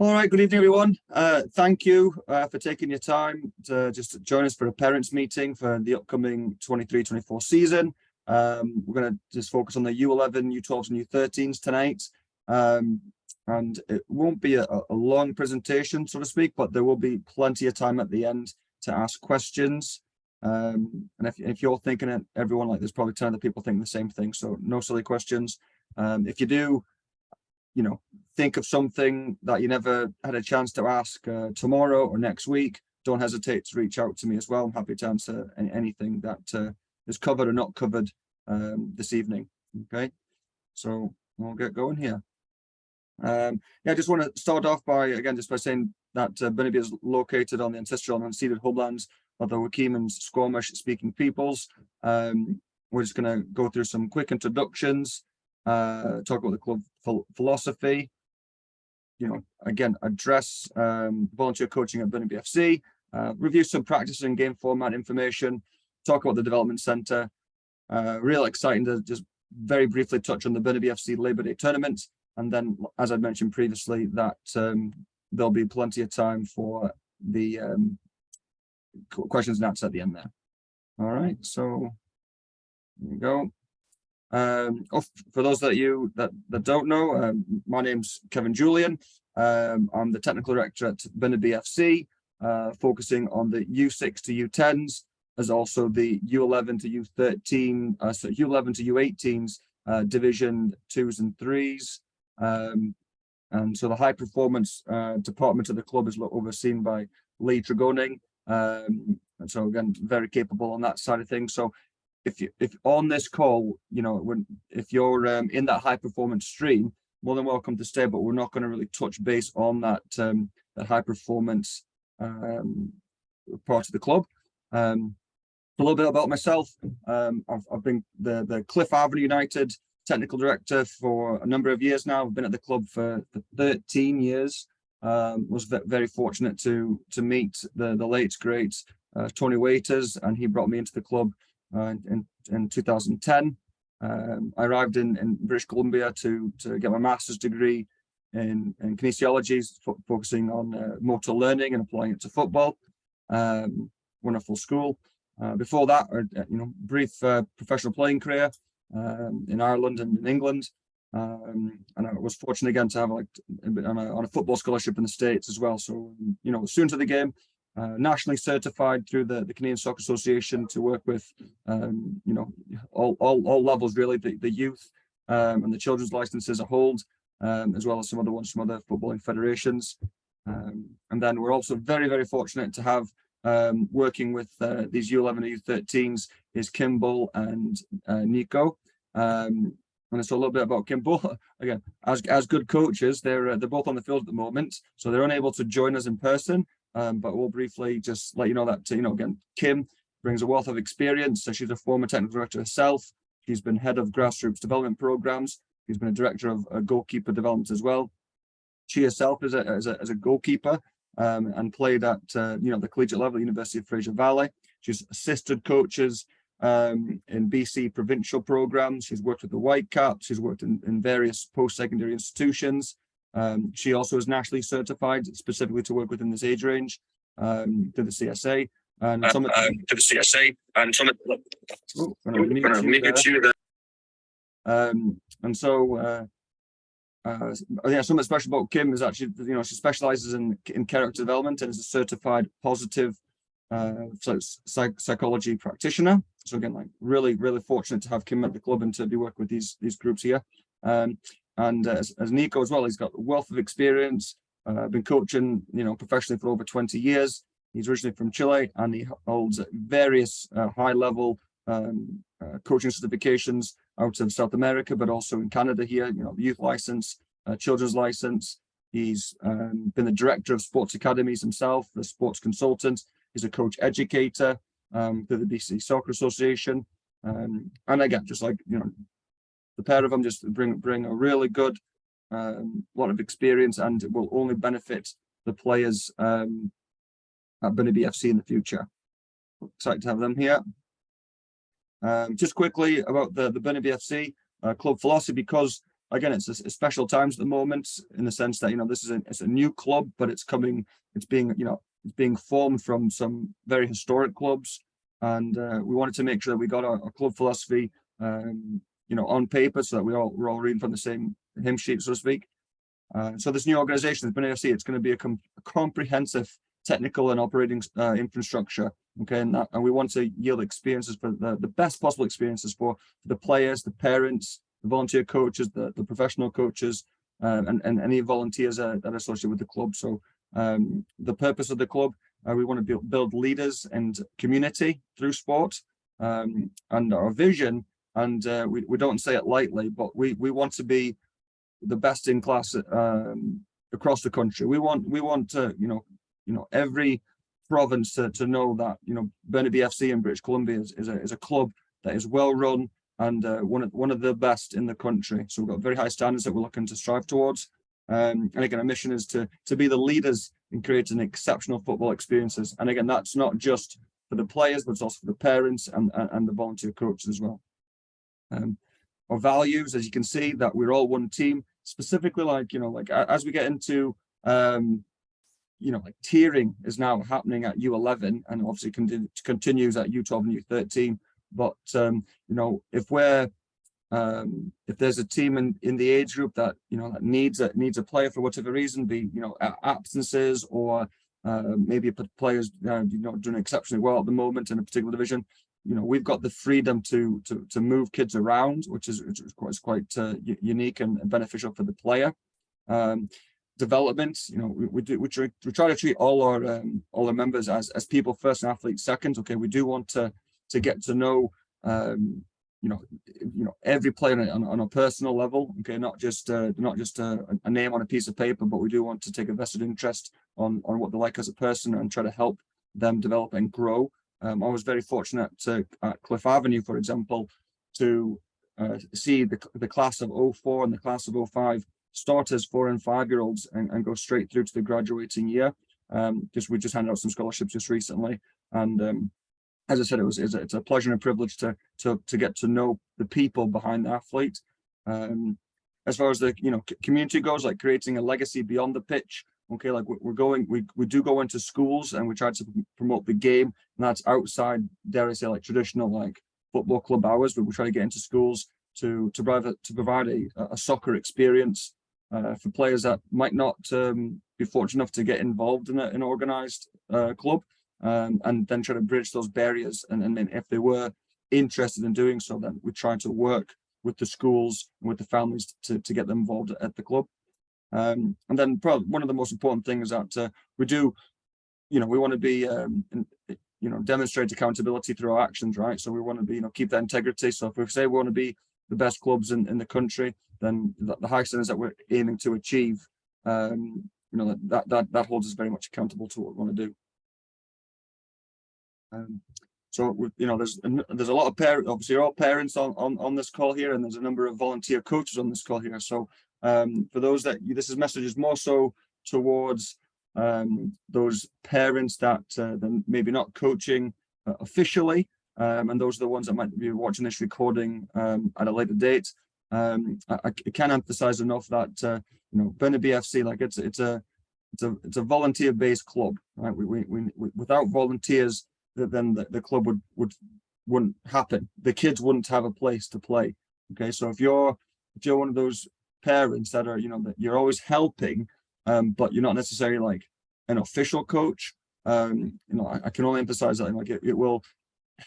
All right, good evening, everyone. Thank you for taking your time to just join us for a parents meeting for the upcoming 23-24 season. We're going to just focus on the U11, U12s and U13s tonight. And it won't be a long presentation, so to speak, but there will be plenty of time at the end to ask questions. And if you're thinking it, everyone, like, there's probably 10 other people thinking the same thing, so no silly questions. If you do, think of something that you never had a chance to ask tomorrow or next week, don't hesitate to reach out to me as well. I'm happy to answer anything that is covered or not covered this evening. Okay, so we'll get going here. I just want to start off by saying that Bunnaby is located on the ancestral and unceded homelands of the Wakim and Squamish speaking peoples. We're just going to go through some quick introductions, talk about the club philosophy, again, address volunteer coaching at Bunnaby BFC, review some practice and game format information, talk about the development centre. Real exciting to just very briefly touch on the Bunnaby BFC Labour Day tournament. And then, as I mentioned previously, that there'll be plenty of time for the questions and answers at the end there. All right, so here we go. For those that don't know, my name's Kevin Julian. I'm the technical director at Bunnaby BFC, focusing on the U6 to U10s, as also the U11 to U13, so U11 to U18s, Division 2s and 3s. And so the high performance department of the club is overseen by Lee Tregoning, and so again, very capable on that side of things. So if on this call, if you're in that high performance stream, more than welcome to stay, but we're not going to really touch base on that that high performance part of the club. A little bit about myself. I've been the Cliff Avenue United technical director for a number of years now. I've been at the club for 13 years. Was very fortunate to meet the late great Tony Waiters, and he brought me into the club in 2010. I arrived in British Columbia to get my master's degree in kinesiology, focusing on motor learning and applying it to football. Wonderful school. Before that, brief professional playing career in Ireland and in England, and I was fortunate again to have on a football scholarship in the States as well. So soon to the game, nationally certified through the Canadian Soccer Association to work with all levels really, the youth and the children's licenses I hold, as well as some other ones from other footballing federations. And then we're also very, very fortunate to have working with these U11 and U13s is Kimball and Nico. And so a little bit about Kimball. Again, as good coaches, they're both on the field at the moment, so they're unable to join us in person. But we'll briefly just let you know that again, Kim brings a wealth of experience. So she's a former technical director herself. She's been head of grassroots development programs. She's been a director of goalkeeper development as well. She herself is a goalkeeper. And played at the collegiate level at University of Fraser Valley. She's assisted coaches in BC provincial programs. She's worked with the Whitecaps. She's worked in various post-secondary institutions. She also is nationally certified specifically to work within this age range to the CSA. And some something special about Kim is actually, she specializes in character development and is a certified positive psychology practitioner. So again, really, really fortunate to have Kim at the club and to be working with these groups here. And as Nico as well, he's got a wealth of experience. Been coaching, professionally for over 20 years. He's originally from Chile, and he holds various high-level coaching certifications out of South America, but also in Canada here, the youth license, children's license. He's been the director of sports academies himself, the sports consultant. He's a coach educator through the BC Soccer Association. And again, just the pair of them just bring a really good lot of experience, and it will only benefit the players at Bunnaby BFC in the future. Excited to have them here. Just quickly about the Bunnaby BFC club philosophy, because again, it's special times at the moment in the sense that, this is it's a new club, but it's being formed from some very historic clubs. And we wanted to make sure that we got our club philosophy, on paper, so that we're all reading from the same hymn sheet, so to speak. So this new organization, the BFC, it's going to be a comprehensive technical and operating infrastructure. Okay, and we want to yield experiences for the best possible experiences for the players, the parents, the volunteer coaches, the professional coaches, and any volunteers that are associated with the club. So the purpose of the club, we want to build leaders and community through sport, and our vision, and we don't say it lightly, but we want to be the best in class across the country. We want to, every province to know that, Burnaby BFC in British Columbia is a club that is well run and one of the best in the country. So we've got very high standards that we're looking to strive towards. And again, our mission is to be the leaders in creating exceptional football experiences. And again, that's not just for the players, but it's also for the parents and the volunteer coaches as well. Our values, as you can see, that we're all one team. Specifically, as we get into tiering is now happening at U11 and obviously continues at U12 and U13. But if there's a team in the age group that that needs a player for whatever reason, be absences or maybe a player's doing exceptionally well at the moment in a particular division, we've got the freedom to move kids around, which is quite unique and beneficial for the player. Development, we try to treat all our members as people first and athletes second. Okay, we do want to get to know every player on a personal level. Okay, not just a name on a piece of paper, but we do want to take a vested interest on what they're like as a person and try to help them develop and grow. I was very fortunate at Cliff Avenue, for example, to see the class of 04 and the class of 05 start as 4 and 5-year-olds and go straight through to the graduating year. We just handed out some scholarships just recently, and as I said, it's a pleasure and a privilege to get to know the people behind the athlete. As far as the community goes, like creating a legacy beyond the pitch. Okay, like we do go into schools and we try to promote the game, and that's outside, dare I say, like traditional like football club hours, but we try to get into schools to provide a soccer experience for players that might not be fortunate enough to get involved in an organized club, and then try to bridge those barriers. And then if they were interested in doing so, then we try to work with the schools and with the families to get them involved at the club. And then probably one of the most important things that we do, we want to be, demonstrate accountability through our actions, right? So we want to be, keep that integrity. So if we say we want to be the best clubs in the country, then the high standards that we're aiming to achieve, that holds us very much accountable to what we want to do. So there's a lot of parents, obviously you're all parents on this call here, and there's a number of volunteer coaches on this call here. So for those that this message is more so towards those parents that then maybe not coaching officially, and those are the ones that might be watching this recording at a later date. I can't emphasize enough that Burnaby BFC, like it's a volunteer-based club, right? We without volunteers, then the club wouldn't happen. The kids wouldn't have a place to play. Okay, so if you're one of those parents that are that you're always helping, but you're not necessarily like an official coach, I can only emphasize that like it will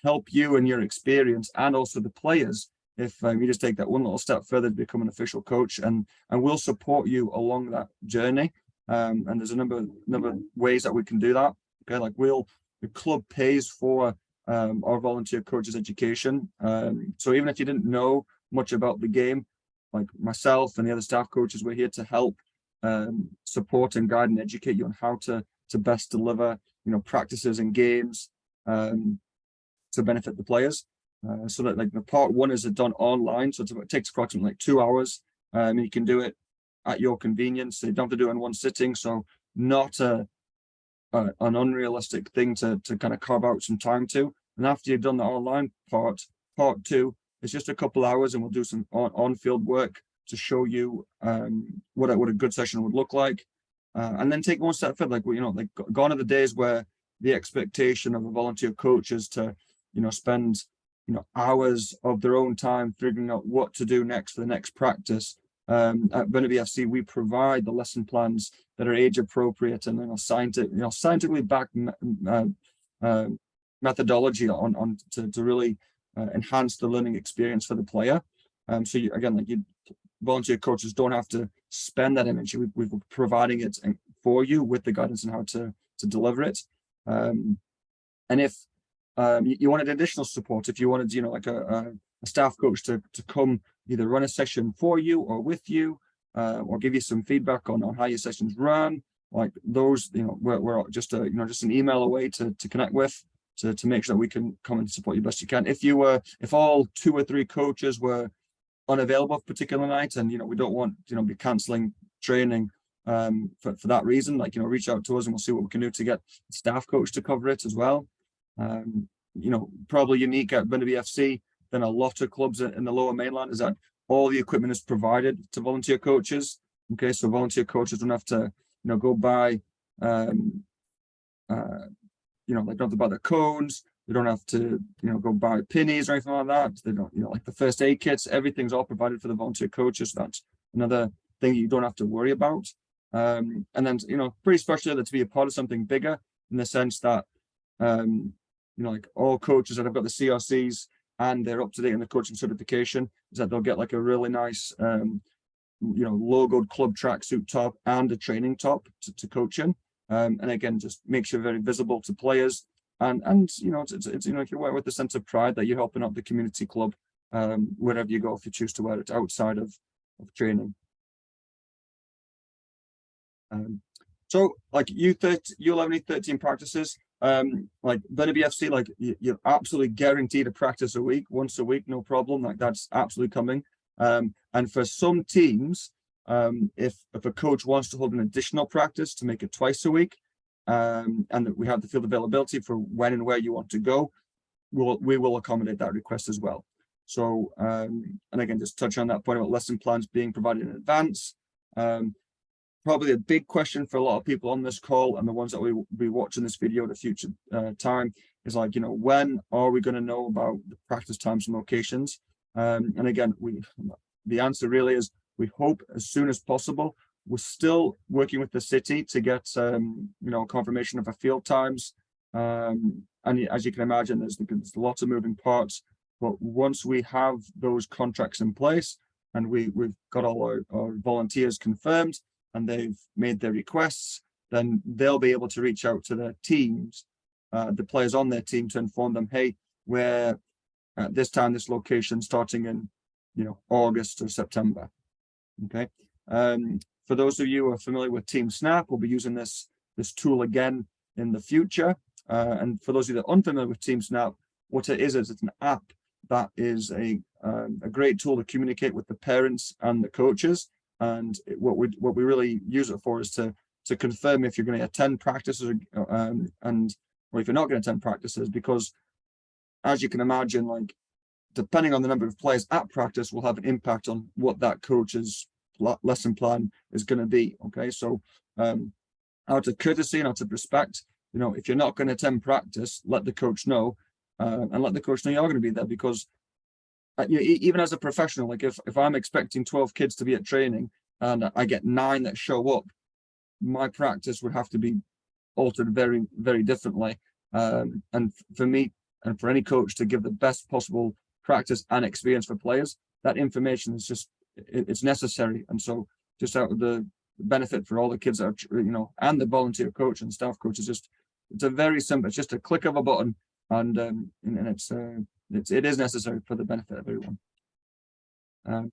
help you and your experience and also the players if you just take that one little step further to become an official coach, and we'll support you along that journey. And there's a number of ways that we can do that. Okay, like the club pays for our volunteer coaches' education. So even if you didn't know much about the game, like myself and the other staff coaches, we're here to help support and guide and educate you on how to best deliver, practices and games to benefit the players. So that like the part one is done online, so it takes approximately like 2 hours. And you can do it at your convenience. So you don't have to do it in one sitting. So not an unrealistic thing to kind of carve out some time to. And after you've done the online part two, it's just a couple hours, and we'll do some on-field work show you what a good session would look like, and then take one step further. Like gone are the days where the expectation of a volunteer coach is to spend hours of their own time figuring out what to do next for the next practice. At BFC, we provide the lesson plans that are age appropriate and scientifically backed methodology to really enhance the learning experience for the player. So volunteer coaches don't have to spend that energy. We're providing it for you with the guidance on how to deliver it. And if you wanted additional support, if you wanted like a staff coach to come either run a session for you or with you, or give you some feedback on how your sessions run, like those, we're just an email away to connect with, to make sure that we can come and support you best you can. If all 2 or 3 coaches were unavailable for a particular night, and we don't want be canceling training for that reason, reach out to us and we'll see what we can do to get a staff coach to cover it as well. Probably unique at BFC than a lot of clubs in the lower mainland is that all the equipment is provided to volunteer coaches. Okay, so volunteer coaches don't have to go buy they don't have to buy the cones, they don't have to go buy pennies or anything like that. They don't like the first aid kits, everything's all provided for the volunteer coaches. That's another thing you don't have to worry about. And then pretty special to be a part of something bigger, in the sense that like all coaches that have got the CRCs and they're up to date in the coaching certification, is that they'll get like a really nice logoed club tracksuit top and a training top to coach in. And again, just makes you very visible to players, and it's if you wear it with a sense of pride that you're helping out the community club wherever you go, if you choose to wear it outside of training. So like U11, U13 practices, like BFC, like you're absolutely guaranteed a practice once a week, no problem. Like that's absolutely coming. And for some teams, if a coach wants to hold an additional practice to make it twice a week, and that we have the field availability for when and where you want to go, we will accommodate that request as well. So and again, just touch on that point about lesson plans being provided in advance. Probably a big question for a lot of people on this call, and the ones that will be watching this video at a future time, is like, when are we going to know about the practice times and locations? And again, the answer really is, we hope as soon as possible. We're still working with the city to get confirmation of our field times, and as you can imagine, there's lots of moving parts. But once we have those contracts in place and we've got all our volunteers confirmed and they've made their requests, then they'll be able to reach out to their teams, the players on their team, to inform them, hey, we're at this time, this location, starting in August or September. Okay. For those of you who are familiar with Team Snap, we'll be using this tool again in the future. And for those of you that are unfamiliar with Team Snap, what it is it's an app that is a great tool to communicate with the parents and the coaches. And what we really use it for is to confirm if you're going to attend practices or if you're not going to attend practices, because as you can imagine, like depending on the number of players at practice will have an impact on what that coach's lesson plan is going to be. Okay, so out of courtesy and out of respect, if you're not going to attend practice, let the coach know, and let the coach know you're going to be there, because even as a professional, like if I'm expecting 12 kids to be at training and I get 9 that show up, my practice would have to be altered very, very differently. And for me and for any coach to give the best possible practice and experience for players, that information is just, it's necessary. And so just out of the benefit for all the kids that are, and the volunteer coach and staff coach, is just, it's a very simple, it's just a click of a button, and it is necessary for the benefit of everyone. The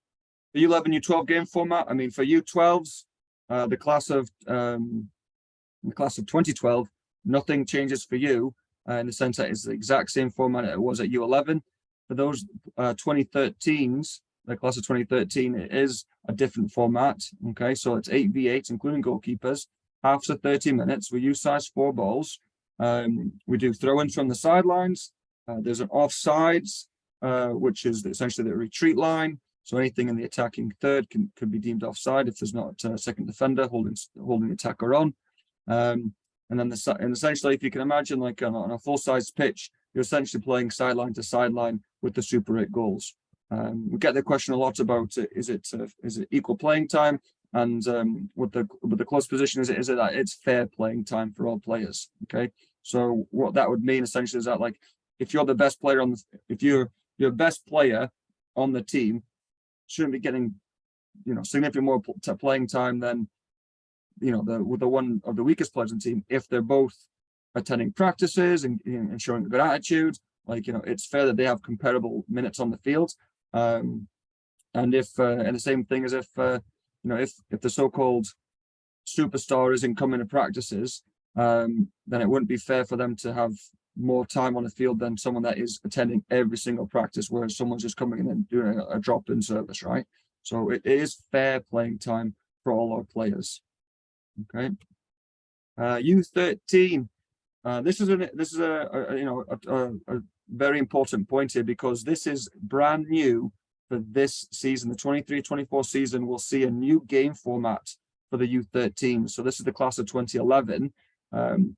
U11, U12 game format, I mean, for U12s, the class of 2012, nothing changes for you in the sense that it's the exact same format it was at U11. For those 2013s, the class of 2013, it is a different format. Okay, so it's 8v8, including goalkeepers, halves of 30 minutes. We use size 4 balls. We do throw-ins from the sidelines. There's an offsides, which is essentially the retreat line. So anything in the attacking third could be deemed offside if there's not a second defender holding the attacker on. And then essentially, if you can imagine, like on a full-size pitch, you're essentially playing sideline to sideline with the Super 8 goals. We get the question a lot about is it equal playing time, and with the close position, is it that it's fair playing time for all players? Okay, so what that would mean essentially is that, like, if you're the best player if you're your best player on the team, shouldn't be getting significantly more playing time than with the one of the weakest players on the team if they're both attending practices and showing a good attitude. Like, it's fair that they have comparable minutes on the field. And if and the same thing as if the so-called superstar isn't coming to practices, then it wouldn't be fair for them to have more time on the field than someone that is attending every single practice, whereas someone's just coming in and doing a drop-in service, right? So it is fair playing time for all our players. Okay. U13. This is a very important point here, because this is brand new for this season. The 23-24 season will see a new game format for the U13. So this is the class of 2011.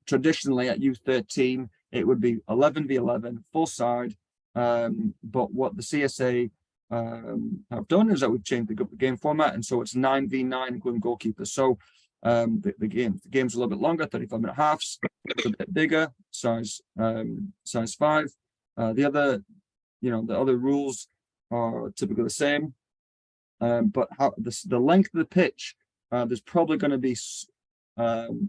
Traditionally at U13, it would be 11v11 full side. But what the CSA have done is that we've changed the game format, and so it's 9v9 including goalkeepers. So the game's a little bit longer, 35-minute halves, a bit bigger, size 5. The other rules are typically the same, but the length of the pitch, there's probably going to be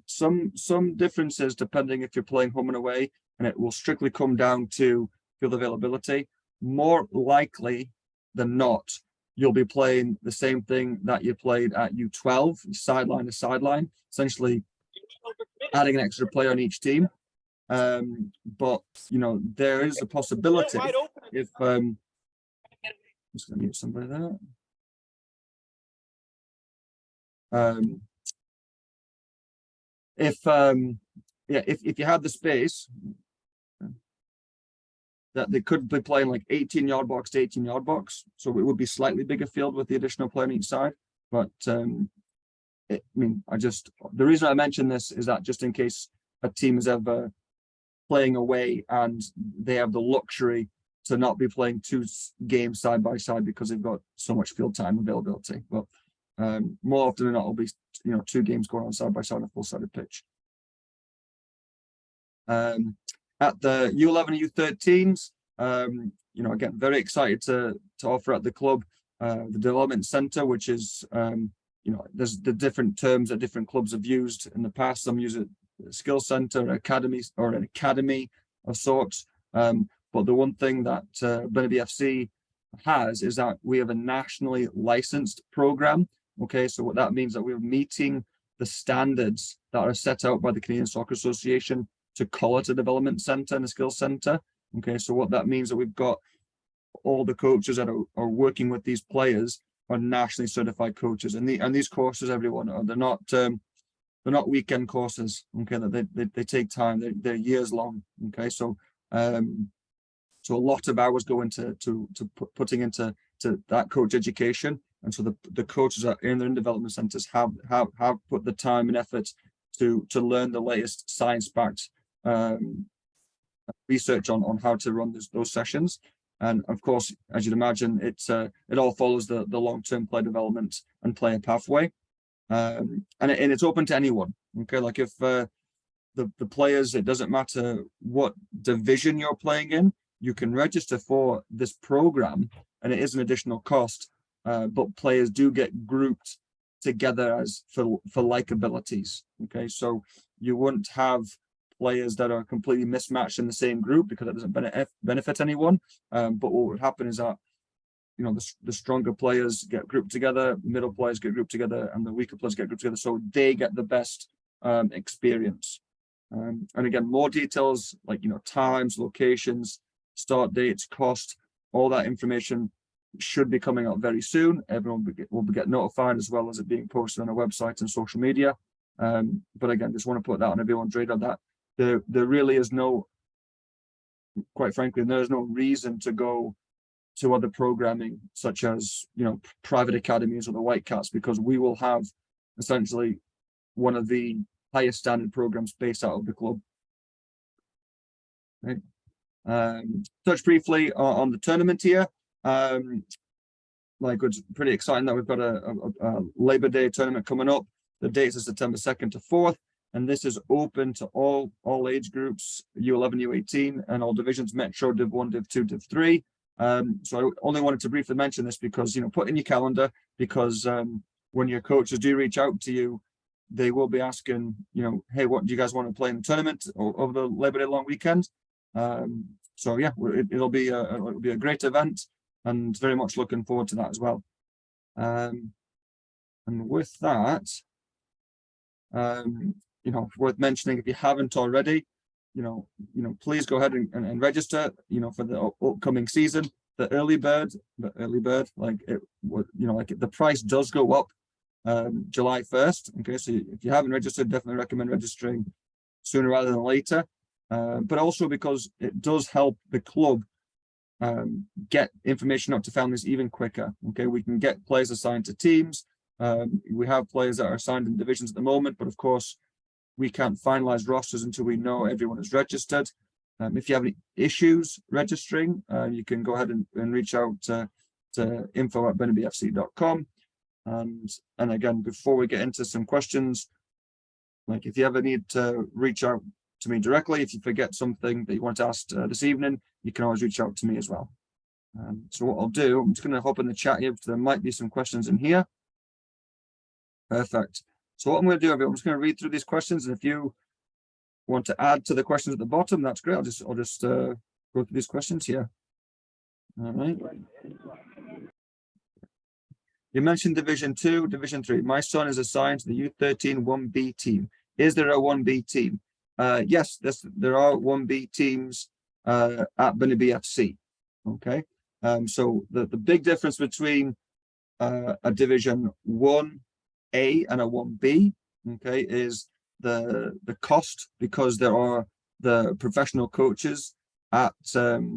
some differences depending if you're playing home and away, and it will strictly come down to field availability. More likely than not, you'll be playing the same thing that you played at U12, sideline to sideline, essentially adding an extra player on each team. But there is a possibility if I'm just going to mute somebody there. If you had the space, that they could be playing like 18-yard box to 18-yard box, so it would be slightly bigger field with the additional player on each side. But the reason I mention this is that just in case a team is ever playing away and they have the luxury to not be playing 2 games side by side because they've got so much field time availability. But more often than not, it'll be 2 games going on side by side on a full-sided pitch. At the U11-U13s, again, very excited to offer at the club the development center, which is there's the different terms that different clubs have used in the past. Some use it skill center, academy, or an academy of sorts. But the one thing that BFC has is that we have a nationally licensed program. Okay, so what that means is that we're meeting the standards that are set out by the Canadian Soccer Association to call it a development center and a skills center. Okay, so what that means is that we've got all the coaches that are working with these players are nationally certified coaches, and these courses, everyone, they're not weekend courses. Okay, they take time. They're years long. Okay, so a lot of hours go into putting into that coach education, and so the coaches that are in their development centers have put the time and effort to learn the latest science-backed research on how to run those sessions. And of course, as you'd imagine, it all follows the long-term player development and player pathway, and it's open to anyone. Okay, like if the players, it doesn't matter what division you're playing in, you can register for this program, and it is an additional cost, but players do get grouped together as for like abilities. Okay, so you wouldn't have players that are completely mismatched in the same group because that doesn't benefit anyone. But what would happen is that the stronger players get grouped together, middle players get grouped together, and the weaker players get grouped together, so they get the best experience. And again, more details like times, locations, start dates, cost, all that information should be coming out very soon. Everyone will get notified, as well as it being posted on our website and social media. But again, just want to put that on everyone's radar, that there really is quite frankly, there's no reason to go to other programming, such as, you know, private academies or the Whitecaps, because we will have essentially one of the highest standard programs based out of the club. Right. Touch briefly on the tournament here. Like, it's pretty exciting that we've got a Labor Day tournament coming up. The dates are September 2nd to 4th, and this is open to all age groups, U11, U18, and all divisions: Metro, Div 1, Div 2, Div 3. So I only wanted to briefly mention this because, you know, put in your calendar, because when your coaches do reach out to you, they will be asking, you know, hey, what do you guys want to play in the tournament over the Labor Day long weekend? So yeah, it'll be a great event, and very much looking forward to that as well. And with that, you know, worth mentioning, if you haven't already, you know, please go ahead and register, you know, for the upcoming season. The early bird, like it, you know, like the price does go up July 1st. Okay, so if you haven't registered, definitely recommend registering sooner rather than later. But also because it does help the club get information out to families even quicker. Okay, we can get players assigned to teams. We have players that are assigned in divisions at the moment, but of course we can't finalize rosters until we know everyone is registered. If you have any issues registering, you can go ahead and reach out to info@benibfc.com. And again, before we get into some questions, like if you ever need to reach out to me directly, if you forget something that you want to ask this evening, you can always reach out to me as well. So what I'll do, I'm just going to hop in the chat here, because there might be some questions in here. Perfect. So what I'm going to do, I'm just going to read through these questions, and if you want to add to the questions at the bottom, that's great. I'll just go through these questions here. All right. You mentioned Division 2, Division 3. My son is assigned to the U13 1B team. Is there a 1B team? Yes, there are 1B teams at BFC. Okay. So the big difference between a Division 1A and a 1B, okay, is the cost, because there are the professional coaches at the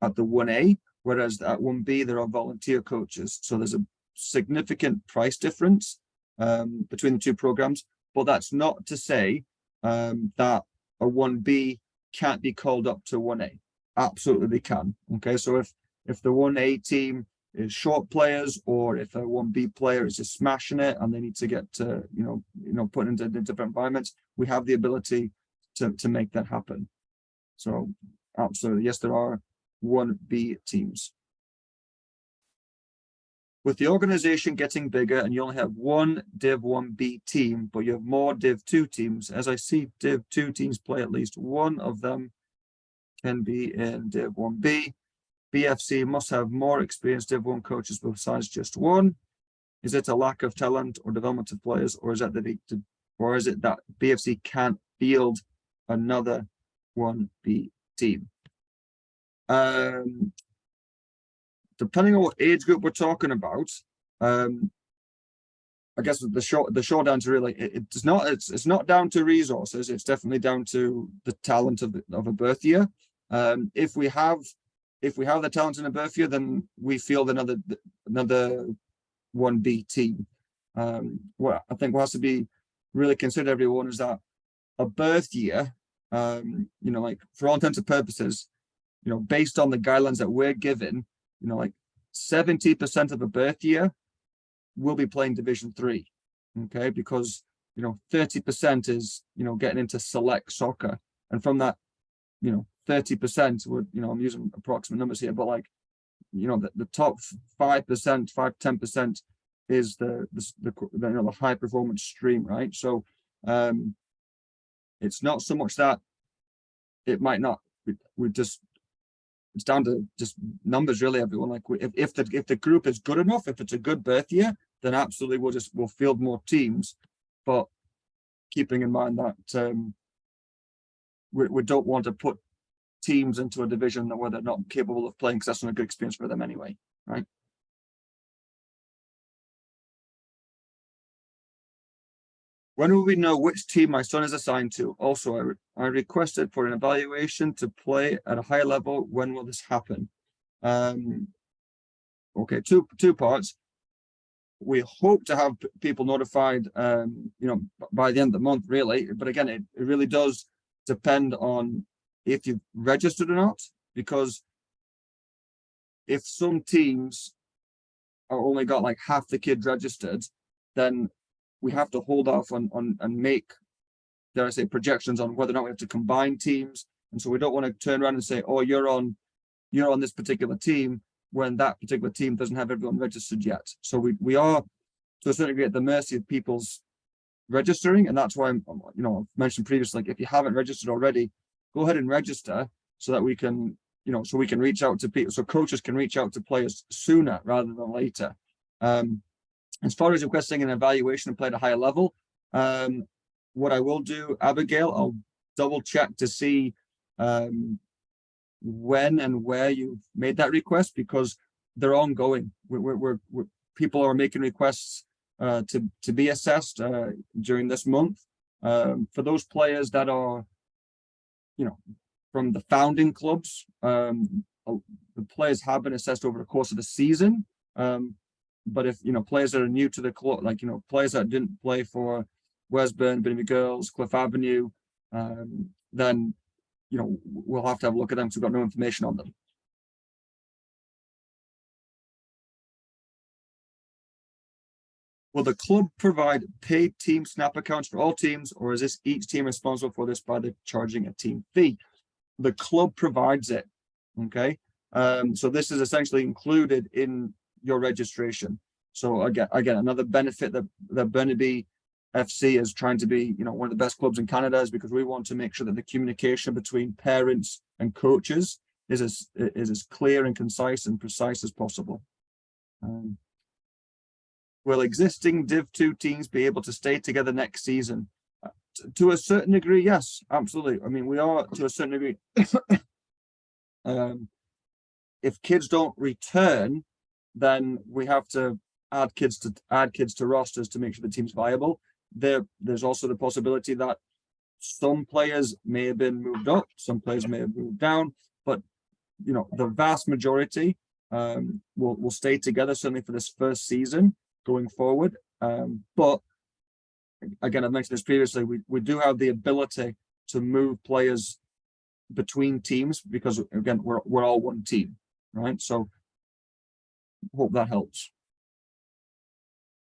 1A, whereas at 1B there are volunteer coaches. So there's a significant price difference between the two programs, but that's not to say that a 1B can't be called up to 1A. Absolutely they can. Okay, so if the 1A team is short players, or if a 1B player is just smashing it and they need to get to, you know, put into different environments, we have the ability to make that happen. So absolutely, yes, there are 1B teams. With the organization getting bigger and you only have one Div 1B team, but you have more Div 2 teams, as I see Div 2 teams play, at least one of them can be in Div 1B. BFC must have more experienced Div 1 coaches besides just one. Is it a lack of talent or development of players, or is it that BFC can't field another 1B team? Depending on what age group we're talking about, I guess the short answer really, it's not down to resources. It's definitely down to the talent of a birth year. If we have the talent in a birth year, then we field another 1B team. What I think has to be really considered, everyone, is that a birth year, you know, like for all intents and purposes, you know, based on the guidelines that we're given, you know, like 70% of a birth year will be playing Division 3, okay? Because, you know, 30% is, you know, getting into select soccer. And from that, you know, 30% would, you know, I'm using approximate numbers here, but like, you know, the top 5%, 5-10% is the high performance stream, right? So it's not so much that it might not, it's down to just numbers, really, everyone. Like, if the group is good enough, if it's a good birth year, then absolutely we'll field more teams. But keeping in mind that we don't want to put teams into a division where they're not capable of playing, because that's not a good experience for them anyway, right? When will we know which team my son is assigned to? Also, I requested for an evaluation to play at a higher level. When will this happen? Okay, two parts. We hope to have people notified, by the end of the month, really. But again, it really does depend on if you've registered or not, because if some teams are only got like half the kids registered, then we have to hold off on and make, dare I say, projections on whether or not we have to combine teams. And so we don't want to turn around and say, oh, you're on this particular team, when that particular team doesn't have everyone registered yet. So we are, to a certain degree, at the mercy of people's registering. And that's why I've mentioned previously, like, if you haven't registered already, go ahead and register so that we can, so we can reach out to people, so coaches can reach out to players sooner rather than later. As far as requesting an evaluation and play at a higher level, what I will do, Abigail, I'll double check to see when and where you've made that request, because they're ongoing. People are making requests to be assessed during this month. For those players that are, from the founding clubs, the players have been assessed over the course of the season. But if players that are new to the club, like players that didn't play for Westburn, Benny Girls, Cliff Avenue, then we'll have to have a look at them because we've got no information on them. Will the club provide paid team Snap accounts for all teams, or is this each team responsible for this by the charging a team fee? The club provides it. Okay. So this is essentially included in your registration. So again, another benefit that Burnaby FC is trying to be, one of the best clubs in Canada, is because we want to make sure that the communication between parents and coaches is as clear and concise and precise as possible. Will existing Div 2 teams be able to stay together next season? To a certain degree, yes, absolutely. I mean, we are to a certain degree. If kids don't return, then we have to add kids to rosters to make sure the team's viable. There's also the possibility that some players may have been moved up, some players may have moved down, but the vast majority will stay together, certainly for this first season going forward. But again, I've mentioned this previously, we do have the ability to move players between teams, because again, we're all one team, right? So hope that helps.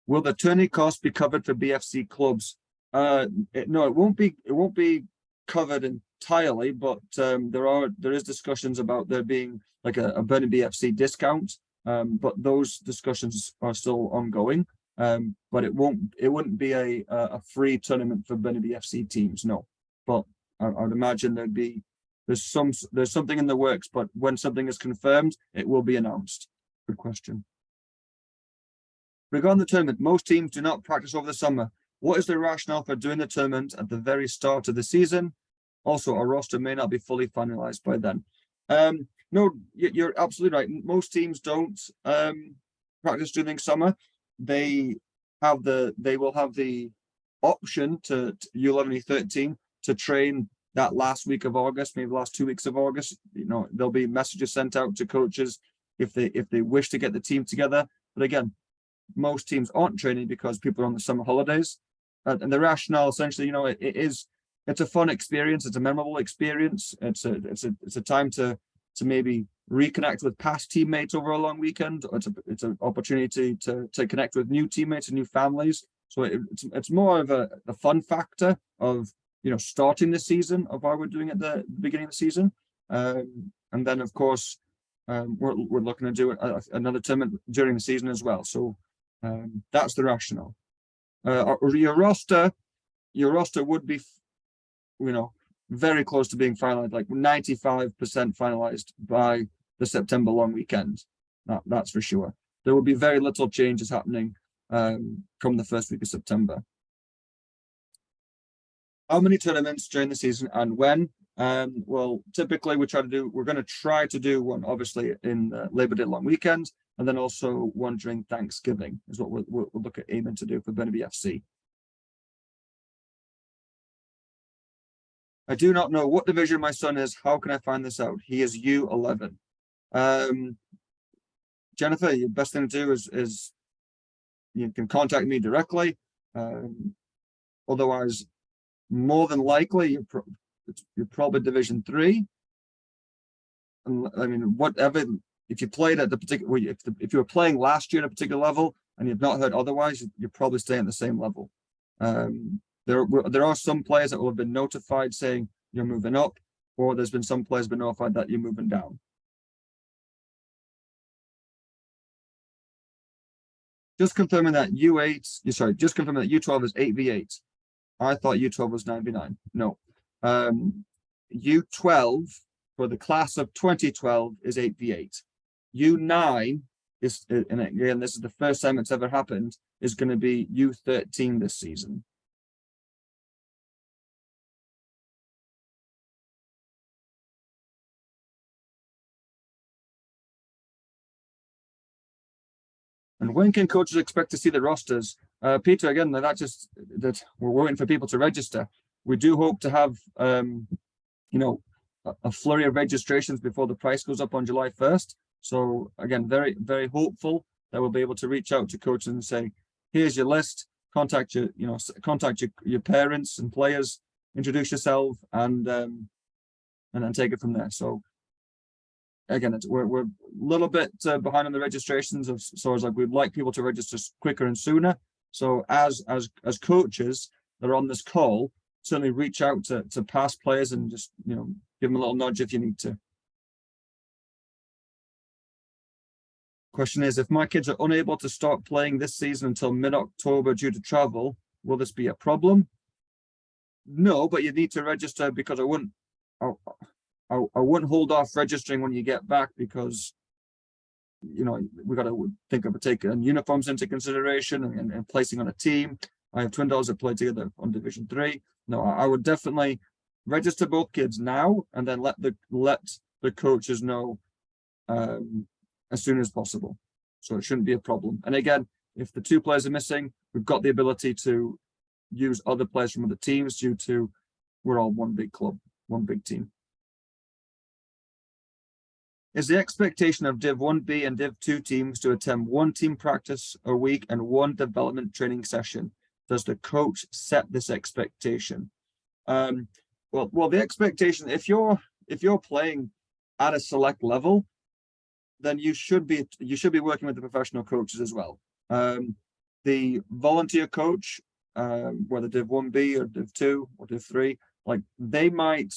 Will the tourney cost be covered for BFC clubs? No, it won't be covered entirely, but there is discussions about there being like a Burnaby BFC discount, but those discussions are still ongoing. But it wouldn't be a free tournament for Burnaby BFC teams, no. But I would imagine there's something in the works, but when something is confirmed, it will be announced. Good question. Regarding the tournament, most teams do not practice over the summer. What is the rationale for doing the tournament at the very start of the season? Also, our roster may not be fully finalized by then. No, you're absolutely right. Most teams don't practice during summer. They will have the option to U11-U13 to train that last week of August, maybe the last 2 weeks of August. There'll be messages sent out to coaches if they wish to get the team together. But again, most teams aren't training because people are on the summer holidays, and the rationale essentially, it's a fun experience, it's a memorable experience, it's a time to maybe reconnect with past teammates over a long weekend. It's an opportunity to connect with new teammates and new families. So it's more of a fun factor of starting the season, of why we're doing it at the beginning of the season, and then of course we're looking to do another tournament during the season as well. So that's the rationale. Your roster would be, very close to being finalized, like 95% finalized by the September long weekend. That's for sure. There will be very little changes happening come the first week of September. How many tournaments during the season and when? Well, typically we're going to try to do one, obviously, in Labor Day long weekend, and then also one during Thanksgiving is what we'll look at aiming to do for Burnaby FC. I do not know what division my son is. How can I find this out? He is U11. Jennifer, the best thing to do is you can contact me directly. Otherwise, more than likely, you're probably Division 3. And I mean, whatever, if you played at the particular, if you were playing last year at a particular level and you've not heard otherwise, you're probably staying at the same level. There are some players that will have been notified saying you're moving up, or there's been some players been notified that you're moving down. Just confirming that just confirming that U12 is 8v8. I thought U12 was 9v9. No. U12 for the class of 2012 is 8v8. U9 is, and again, this is the first time it's ever happened, is going to be U13 this season. And when can coaches expect to see the rosters? Peter, again, that we're waiting for people to register. We do hope to have, a flurry of registrations before the price goes up on July 1st. So again, very, very hopeful that we'll be able to reach out to coaches and say, here's your list, contact your parents and players, introduce yourself, and then take it from there. So again, we're a little bit behind on the registrations so it's like we'd like people to register quicker and sooner. So as coaches that are on this call, certainly reach out to past players and just give them a little nudge if you need to. Question is, if my kids are unable to start playing this season until mid-October due to travel, will this be a problem? No, but you need to register, because I wouldn't hold off registering when you get back, because we got to think of taking uniforms into consideration and placing on a team. I have twin daughters that play together on Division 3. No, I would definitely register both kids now and then let the coaches know as soon as possible. So it shouldn't be a problem. And again, if the two players are missing, we've got the ability to use other players from other teams due to we're all one big club, one big team. Is the expectation of Div 1B and Div 2 teams to attend one team practice a week and one development training session? Does the coach set this expectation? Well, the expectation, if you're playing at a select level, then you should be working with the professional coaches as well. The volunteer coach, whether Div 1B or Div 2 or Div 3, like they might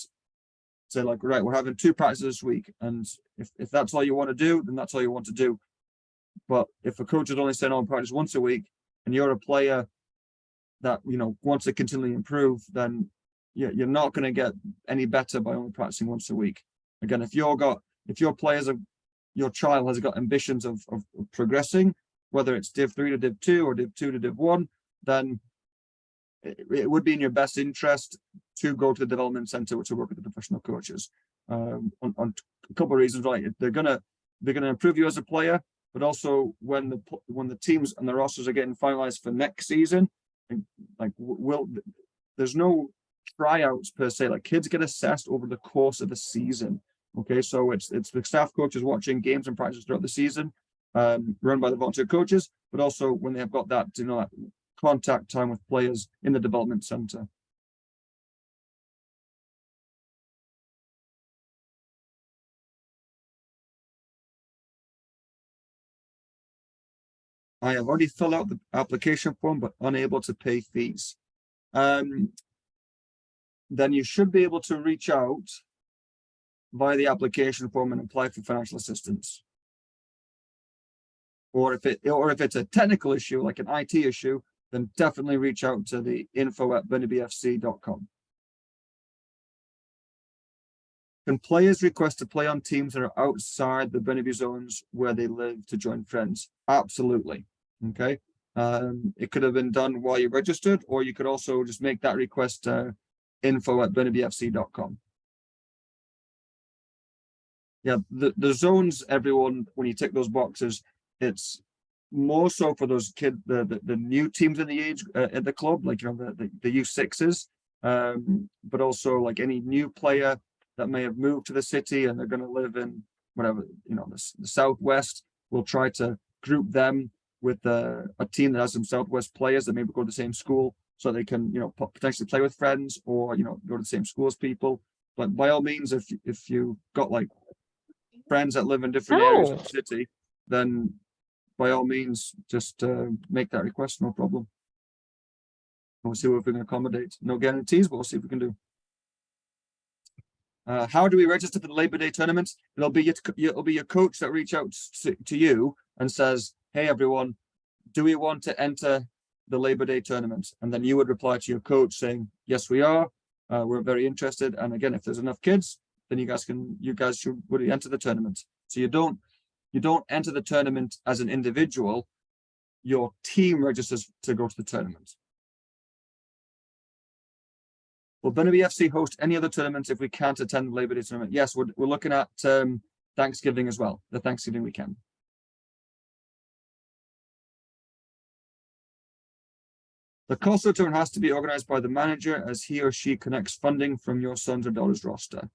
say like, right, we're having 2 practices this week, and if that's all you want to do, then that's all you want to do. But if a coach is only saying on practice once a week, and you're a player that wants to continually improve, then you're not going to get any better by only practicing once a week. Again, if your child has got ambitions of progressing, whether it's Div 3 to Div 2 or Div 2 to Div 1, then it would be in your best interest to go to the development center to work with the professional coaches. On a couple of reasons, right? They're gonna improve you as a player, but also when the teams and the rosters are getting finalized for next season, there's no tryouts per se. Like, kids get assessed over the course of the season. Okay, so it's the staff coaches watching games and practices throughout the season, run by the volunteer coaches, but also when they have got that that contact time with players in the development center. I have already filled out the application form, but unable to pay fees. Then you should be able to reach out via the application form and apply for financial assistance. Or if it's a technical issue, like an IT issue, then definitely reach out to the info@BurnleyBFC.com. Can players request to play on teams that are outside the Burnaby zones where they live to join friends? Absolutely. Okay. It could have been done while you registered, or you could also just make that request to info@BurnleyBFC.com. Yeah, the zones, everyone, when you tick those boxes, it's more so for those the new teams in the age at the club, like the U6s, but also like any new player that may have moved to the city and they're going to live in whatever the southwest. we'll try to group them with a team that has some Southwest players that maybe go to the same school, so they can, you know, potentially play with friends, or, you know, go to the same school as people. But by all means, if you got like friends that live in different areas of the city, then by all means, just make that request, no problem. We'll see what we can accommodate. No guarantees, but we'll see if we can do. How do we register for the Labor Day tournament? It'll be your coach that reach out to you and says, "Hey everyone, do we want to enter the Labor Day tournament?" And then you would reply to your coach saying, "Yes, we are. We're very interested." And again, if there's enough kids, then you guys would enter the tournament. So you don't enter the tournament as an individual. Your team registers to go to the tournament. Will Burnaby BFC host any other tournaments if we can't attend the Labor Day tournament? Yes, we're looking at Thanksgiving as well, the Thanksgiving weekend. The cost of the tournament has to be organized by the manager, as he or she connects funding from your sons or daughters roster.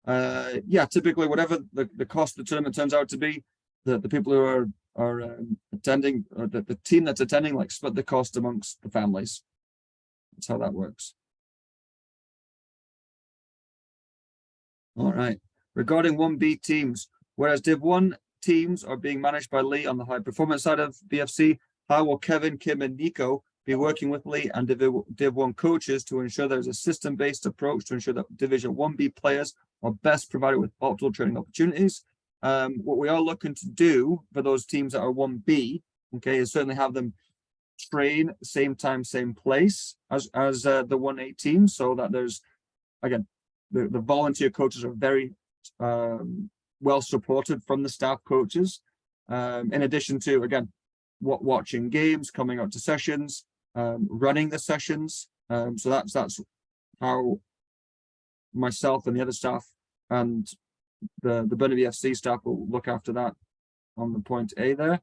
Yeah, typically whatever the cost of the tournament turns out to be, the people who are attending, or the team that's attending, like split the cost amongst the families. That's how that works. All right. Regarding 1B teams, whereas Div 1 teams are being managed by Lee on the high performance side of BFC, how will Kevin, Kim, and Nico be working with Lee and Div 1 coaches to ensure there's a system-based approach to ensure that Division 1B players are best provided with optimal training opportunities? What we are looking to do for those teams that are 1B, okay, is certainly have them train same time, same place as the 1A team, so that there's, again, the volunteer coaches are very well supported from the staff coaches, in addition to, again, watching games, coming out to sessions, running the sessions. So that's how myself and the other staff and the Burnaby BFC staff will look after that on the point A there.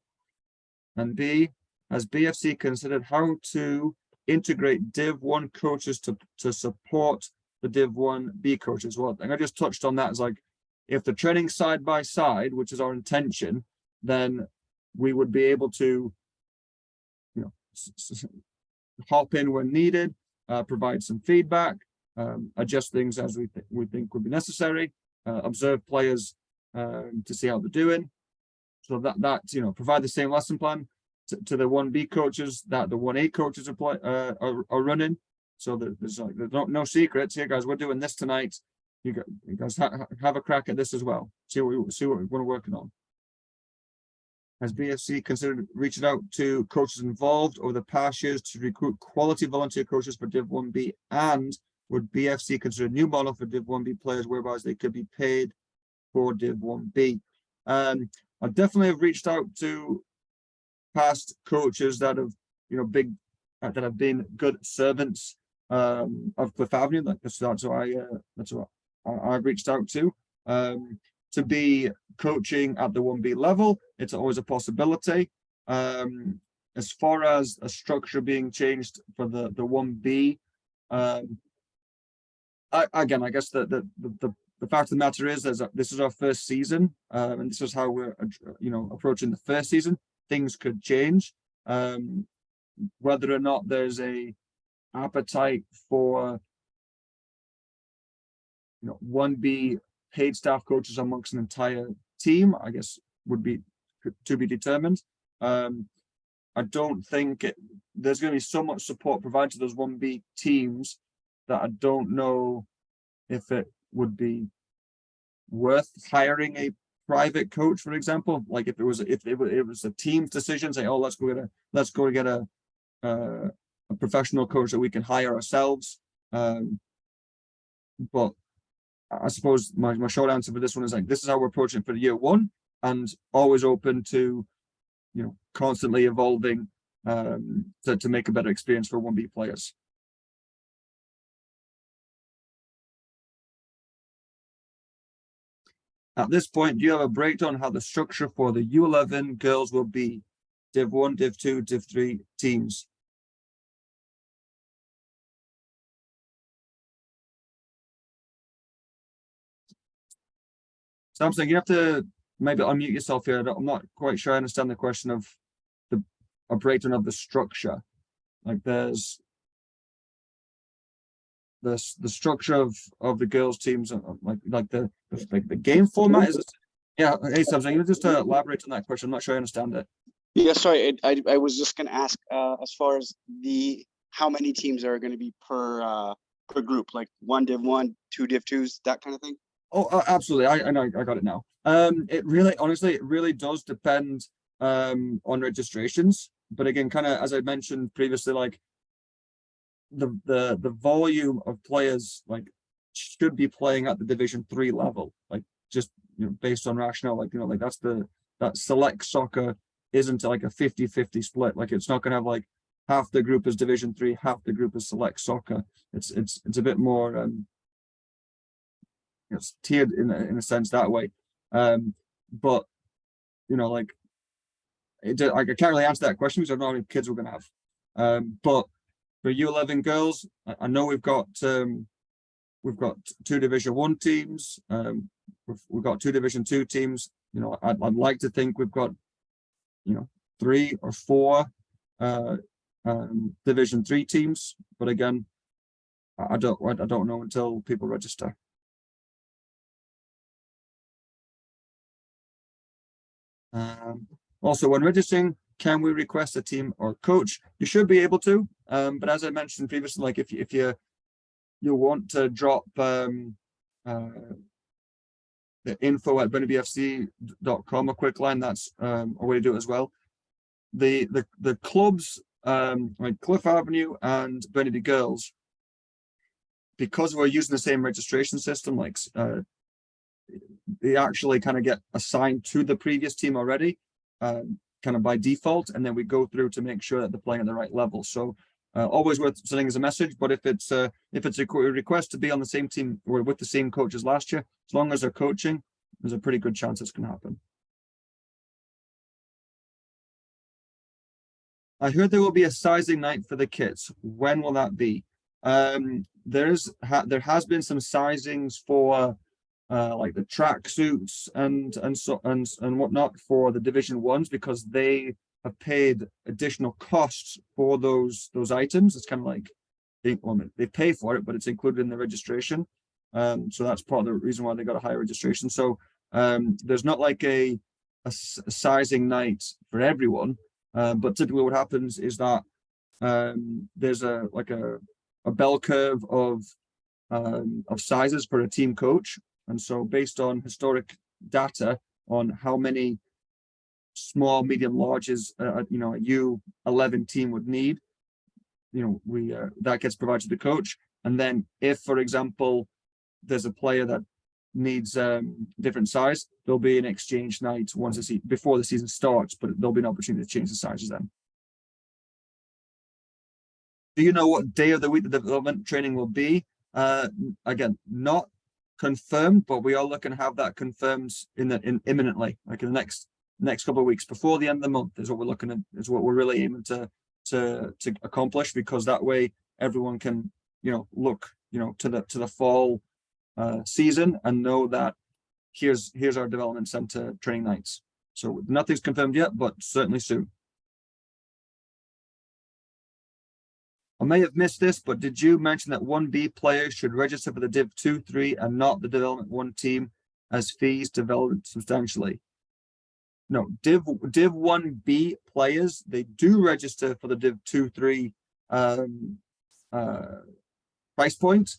And B, has BFC considered how to integrate Div 1 coaches to support the Div 1B coaches? Well, I think I just touched on that. As like, if they're training side by side, which is our intention, then we would be able to, you know, hop in when needed, provide some feedback, adjust things as we think would be necessary, observe players to see how they're doing. So that you know, provide the same lesson plan to the 1B coaches that the 1A coaches are running. So there's no secrets here, guys. We're doing this tonight. You guys have a crack at this as well. See what we're working on. Has BFC considered reaching out to coaches involved over the past years to recruit quality volunteer coaches for Div 1B? And would BFC consider a new model for Div 1B players whereby they could be paid for Div 1B? I definitely have reached out to past coaches that have, you know, that have been good servants of Cliff Avenue. That's what I've reached out to be coaching at the 1B level. It's always a possibility. As far as a structure being changed for the 1B, again, I guess the fact of the matter is that this is our first season, and this is how we're, you know, approaching the first season. Things could change. Whether or not there's a appetite for, you know, 1B paid staff coaches amongst an entire team, I guess would be to be determined. I don't think there's going to be so much support provided to those 1B teams that I don't know if it would be worth hiring a private coach, for example. Like if it was a team's decision, say, oh, let's go get a professional coach that we can hire ourselves. But I suppose my short answer for this one is like, this is how we're approaching it for the year one, and always open to, you know, constantly evolving to make a better experience for 1B players. At this point, do you have a breakdown how the structure for the U11 girls will be? Div 1, Div 2, Div 3 teams. Something you have to maybe unmute yourself here. I'm not quite sure I understand the question of a breakdown of the structure. Like there's the structure of the girls teams, like the game format is. Yeah, hey Sam, so you just elaborate on that question. I'm not sure I understand it. Yeah, sorry, I was just going to ask as far as how many teams are going to be per group, like 1 Div 1, 2 Div 2s, that kind of thing. Oh, absolutely. I know, I got it now. It really, honestly, it really does depend on registrations. But again, kind of as I mentioned previously, like the volume of players like should be playing at the Division 3 level, like just based on rationale, like like that select soccer isn't like a 50-50 split. Like it's not gonna have like half the group is Division 3, half the group is select soccer. It's a bit more it's tiered in a sense that way. But like I can't really answer that question because I don't know how many kids we're gonna have. But for U11 girls, I know we've got 2 Division 1 teams. We've got 2 Division 2 teams. I'd like to think we've got 3 or 4 Division 3 teams, but again, I don't know until people register. Also, when registering, can we request a team or coach? You should be able to, but as I mentioned previously, like if you want to drop the info at BFC.com, a quick line, that's a way to do it as well. The clubs like Cliff Avenue and Burnaby Girls, because we're using the same registration system, like they actually kind of get assigned to the previous team already, kind of by default, and then we go through to make sure that they're playing at the right level. So always worth sending as a message. But if it's a request to be on the same team or with the same coach as last year, as long as they're coaching, there's a pretty good chance this can happen. I heard there will be a sizing night for the kids. When will that be? There has been some sizings for like the track suits and whatnot for the Division 1s, because they have paid additional costs for those items. It's kind of like they pay for it, but it's included in the registration. So that's part of the reason why they got a higher registration. So there's not like a sizing night for everyone, but typically what happens is that there's a bell curve of sizes for a team coach. And so based on historic data on how many small, medium, larges, a U11 team would need, that gets provided to the coach. And then if, for example, there's a player that needs different size, there'll be an exchange night before the season starts, but there'll be an opportunity to change the sizes then. Do you know what day of the week the development training will be? Again, not confirmed, but we are looking to have that confirmed imminently, like in the next couple of weeks before the end of the month is what we're looking at, is what we're really aiming to accomplish, because that way everyone can look to the fall season and know that here's our development center training nights. So nothing's confirmed yet, but certainly soon. I may have missed this, but did you mention that 1B players should register for the Div 2-3 and not the Development 1 team, as fees develop substantially? No, Div 1B players, they do register for the Div 2-3 price point,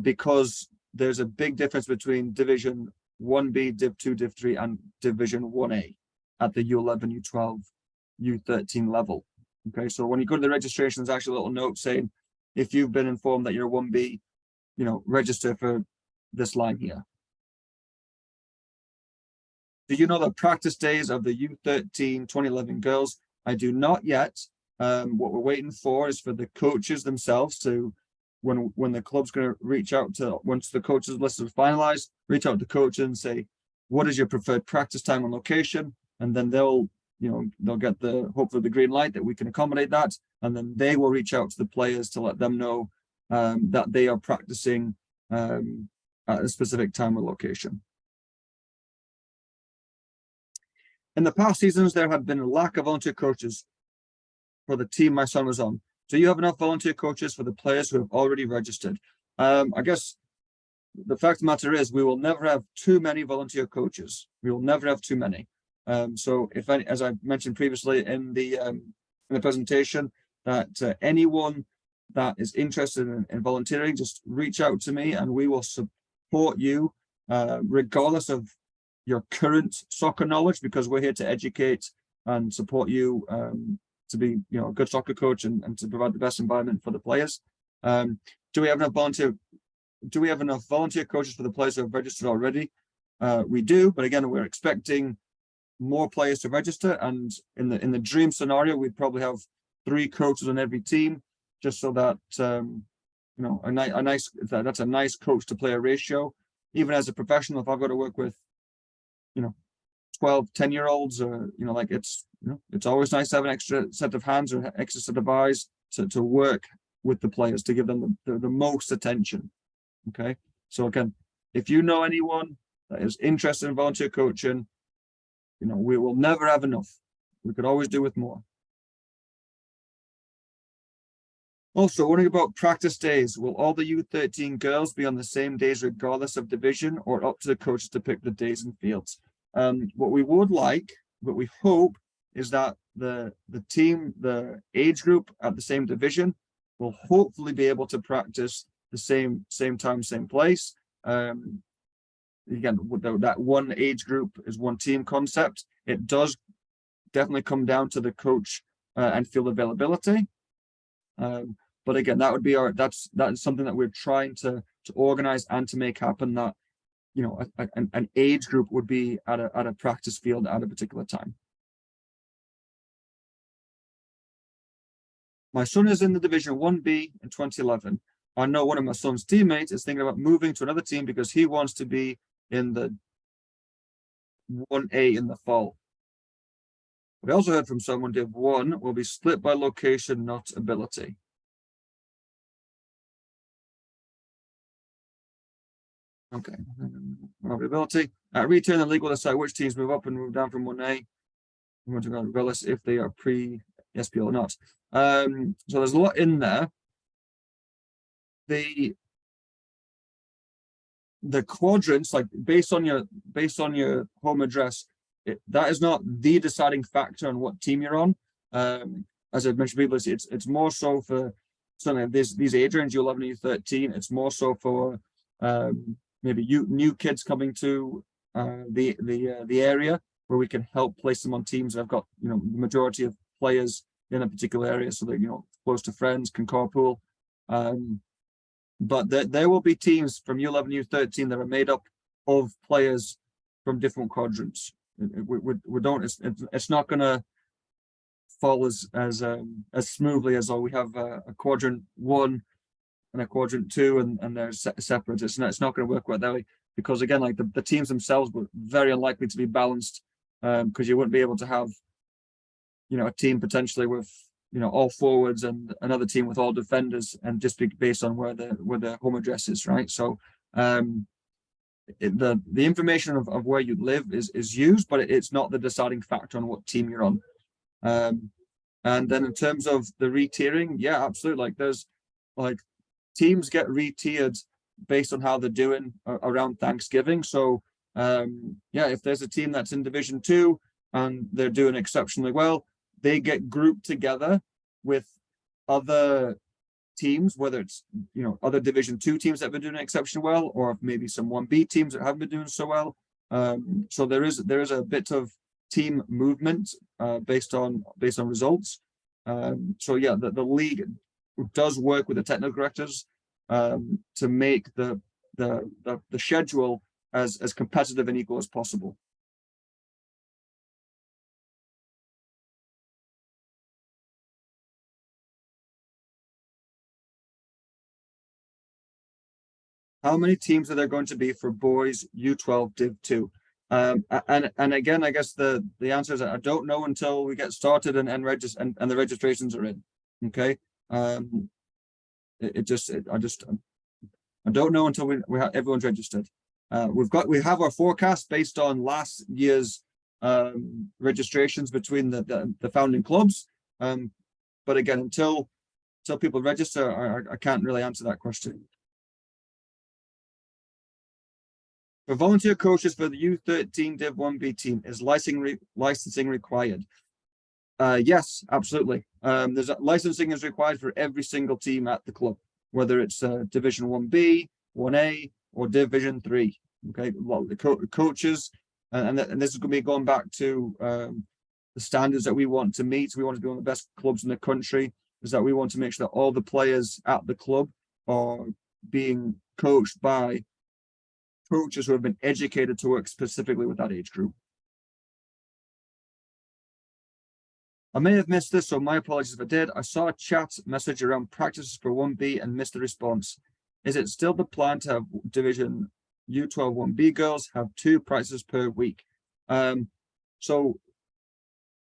because there's a big difference between Division 1B, Div 2, Div 3, and Division 1A at the U11, U12, U13 level. Okay, so when you go to the registration, there's actually a little note saying, if you've been informed that you're 1B, register for this line here. Do you know the practice days of the U13 2011 girls? I do not yet. What we're waiting for is for the coaches themselves to, when the club's going to reach out to, once the coaches list is finalized, reach out to the coach and say, what is your preferred practice time and location? And then they'll get hopefully the green light that we can accommodate that. And then they will reach out to the players to let them know that they are practicing at a specific time or location. In the past seasons, there had been a lack of volunteer coaches for the team my son was on. Do you have enough volunteer coaches for the players who have already registered? I guess the fact of the matter is we will never have too many volunteer coaches. We will never have too many. So if any, as I mentioned previously in the presentation, that anyone that is interested in volunteering, just reach out to me and we will support you regardless of your current soccer knowledge, because we're here to educate and support you to be, you know, a good soccer coach and to provide the best environment for the players. Do we have enough volunteer coaches for the players who have registered already? We do, but again, we're expecting more players to register, and in the dream scenario, we'd probably have 3 coaches on every team, just so that you know, that's a nice coach to player ratio. Even as a professional, if I've got to work with, you know, 10-year-olds, or, you know, like it's always nice to have an extra set of hands or extra set of eyes to work with the players, to give them the most attention. Okay, so again, if you know anyone that is interested in volunteer coaching, you know, we will never have enough. We could always do with more. Also, wondering about practice days. Will all the U13 girls be on the same days regardless of division, or up to the coaches to pick the days and fields? What we would like, what we hope, is that the age group at the same division will hopefully be able to practice the same time, same place. Again, that one age group is one team concept. It does definitely come down to the coach and field availability. But again, that would be that is something that we're trying to organize and to make happen, that, you know, an age group would be at a practice field at a particular time. My son is in the Division 1B in 2011. I know one of my son's teammates is thinking about moving to another team because he wants to be in the 1A in the fall. We also heard from someone Div 1 will be split by location, not ability. Okay, ability. Return the league will decide which teams move up and move down from 1A. We want to go regardless if they are pre-SPL or not. So there's a lot in there. The quadrants, like based on your home address, that is not the deciding factor on what team you're on. As I mentioned previously, it's more so for something like these age range, U11, U13. It's more so for maybe new kids coming to the area, where we can help place them on teams that have got, you know, the majority of players in a particular area, so that, you know, close to friends, can carpool. But there will be teams from U11, U13 that are made up of players from different quadrants. We don't. It's not going to fall as smoothly as we have a quadrant 1 and a quadrant 2, and they're separate. It's not going to work right that way, because again, like the teams themselves were very unlikely to be balanced, because you wouldn't be able to have, you know, a team potentially with, you know, all forwards and another team with all defenders, and just be based on where the home address is, right? So the information of where you live is used, but it's not the deciding factor on what team you're on. And then in terms of the re-tiering, yeah, absolutely. Like there's like teams get re-tiered based on how they're doing around Thanksgiving. So yeah, if there's a team that's in Division 2 and they're doing exceptionally well, they get grouped together with other teams, whether it's, you know, other Division 2 teams that have been doing exceptionally well, or maybe some 1B teams that haven't been doing so well. So there is a bit of team movement based on results. So yeah, the league does work with the technical directors to make the schedule as competitive and equal as possible. How many teams are there going to be for boys U12 Div 2? And again, I guess the answer is I don't know until we get started and the registrations are in. Okay. I don't know until we have everyone's registered. We have our forecast based on last year's registrations between the founding clubs. But again, until people register, I can't really answer that question. For volunteer coaches for the U13 Div 1B team, is licensing required? Yes, absolutely. Licensing is required for every single team at the club, whether it's Division 1B, 1A, or Division 3. Okay, well, the coaches, and this is going to be going back to the standards that we want to meet. We want to be one of the best clubs in the country. Is that we want to make sure that all the players at the club are being coached by coaches who have been educated to work specifically with that age group. I may have missed this, so my apologies if I did. I saw a chat message around practices for 1B and missed the response. Is it still the plan to have Division U12 1B girls have 2 practices per week? So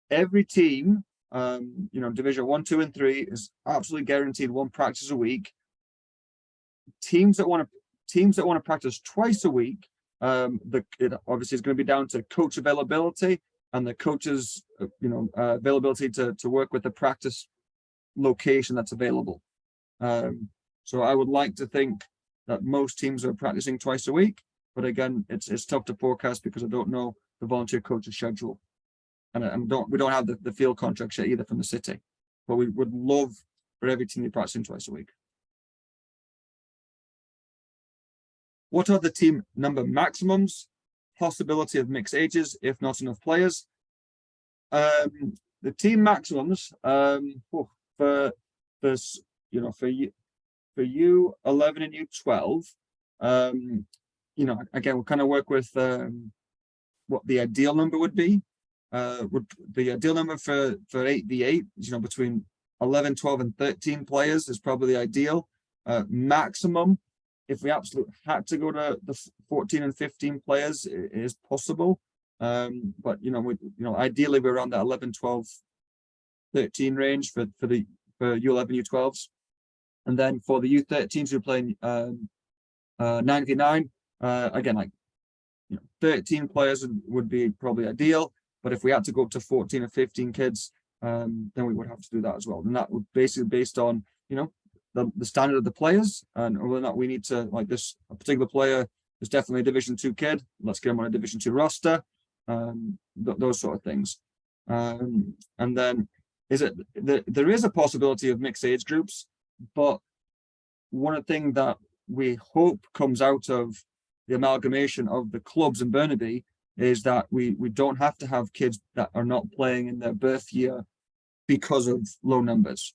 every team, Division 1, 2, and 3 is absolutely guaranteed 1 practice a week. Teams that want to practice twice a week, it obviously is going to be down to coach availability and the coach's availability to work with the practice location that's available. So I would like to think that most teams are practicing twice a week, but again, it's tough to forecast because I don't know the volunteer coach's schedule, and we don't have the field contracts yet either from the city, but we would love for every team to be practicing twice a week. What are the team number maximums? Possibility of mixed ages if not enough players. The team maximums for U11 and U12, again, we'll kind of work with what the ideal number would be. The ideal number for 8v8 is, between 11, 12, and 13 players is probably the ideal. Maximum, if we absolutely had to go to the 14 and 15 players, it is possible. But ideally we're around that 11, 12, 13 range for U11, U12s. And then for the U13s, we're playing 9v9. Again, 13 players would be probably ideal. But if we had to go up to 14 or 15 kids, then we would have to do that as well. And that would basically based on, the standard of the players and whether or not we need to, like, this particular player is definitely a Division 2 kid. Let's get him on a Division 2 roster. Those sort of things. And then there is a possibility of mixed age groups, but one thing that we hope comes out of the amalgamation of the clubs in Burnaby is that we don't have to have kids that are not playing in their birth year because of low numbers.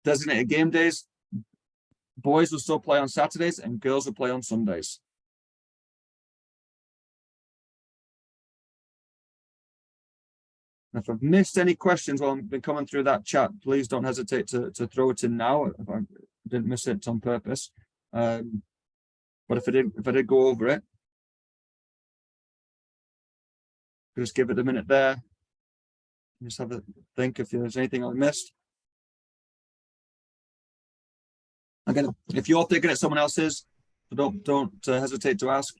Designated game days, boys will still play on Saturdays and girls will play on Sundays. If I've missed any questions while I've been coming through that chat, please don't hesitate to throw it in now if I didn't miss it on purpose. But if I did go over it, just give it a minute there. Just have a think if there's anything I missed. Again, if you're thinking it, someone else is, so don't hesitate to ask.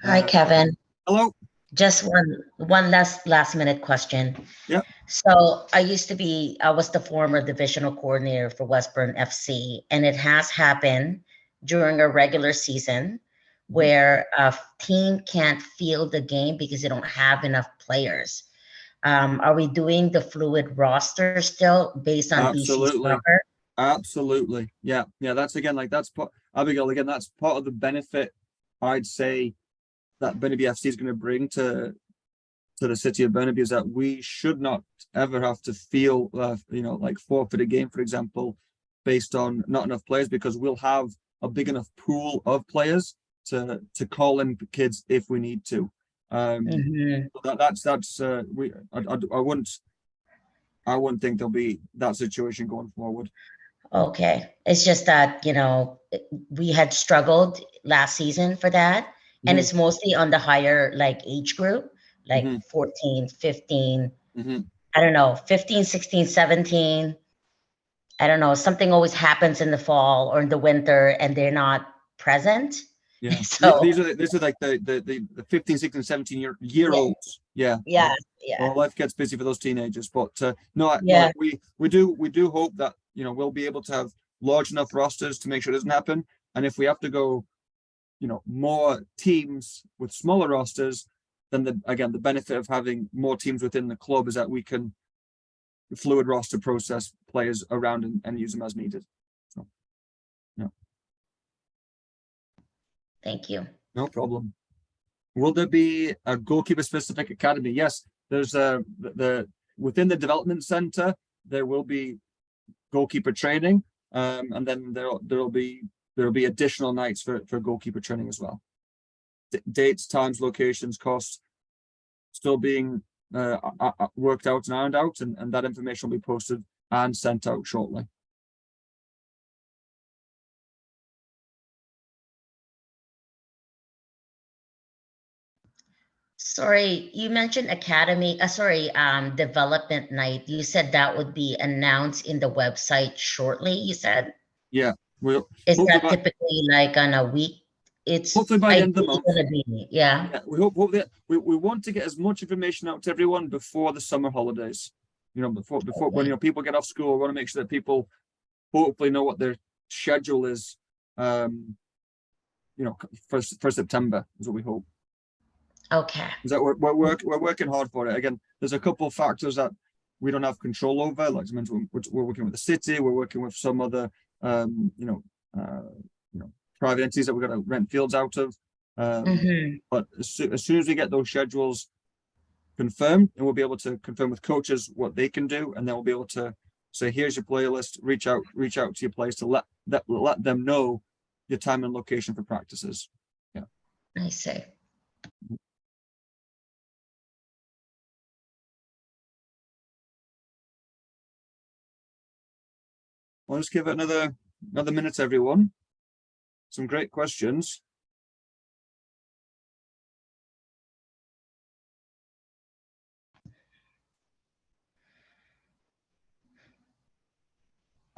Hi, Kevin. Hello. Just one last minute question. Yeah. So I was the former divisional coordinator for Westburn FC, and it has happened during a regular season where a team can't field the game because they don't have enough players. Are we doing the fluid roster still based on BC's number? Absolutely. Yeah. That's Abigail, again, that's part of the benefit, I'd say, that Burnaby FC is going to bring to the city of Burnaby, is that we should not ever have to feel forfeit a game, for example, based on not enough players, because we'll have a big enough pool of players to call in kids if we need to. I wouldn't think there'll be that situation going forward. Okay. It's just that, we had struggled last season for that. And it's mostly on the higher age group, 14, 15, I don't know, 15, 16, 17. I don't know. Something always happens in the fall or in the winter and they're not present. Yeah. So These are like the 15, 16, 17 year olds. Yeah. yeah, Well, life gets busy for those teenagers, but no, yeah. we do hope that we'll be able to have large enough rosters to make sure it doesn't happen. And if we have to go, more teams with smaller rosters, then the benefit of having more teams within the club is that we can fluid roster process players around and use them as needed. So, yeah, Thank you. no problem. Will there be a goalkeeper specific academy? Yes, there's the within the development center, there will be goalkeeper training, and then there'll be additional nights for goalkeeper training as well. Dates, times, locations, costs still being worked out and ironed out, and that information will be posted and sent out shortly. Sorry, you mentioned academy, development night. You said that would be announced in the website shortly, you said? Yeah, we'll Is hopefully that typically like on a week? It's hopefully by the end of the ideally month. gonna be, yeah. Yeah, we hope that we want to get as much information out to everyone before the summer holidays. Before when Okay. people get off school, we want to make sure that people hopefully know what their schedule is. For September is what we hope. Okay. Is that we're working hard for it. Again, there's a couple of factors that we don't have control over. Like I mentioned, we're working with the city. We're working with some other private entities that we're going to rent fields out of. But as soon as we get those schedules confirmed, and we'll be able to confirm with coaches what they can do, and then we'll be able to say, here's your playlist, reach out to your players to let them know your time and location for practices. Yeah. I see. I'll just give it another minute, everyone. Some great questions.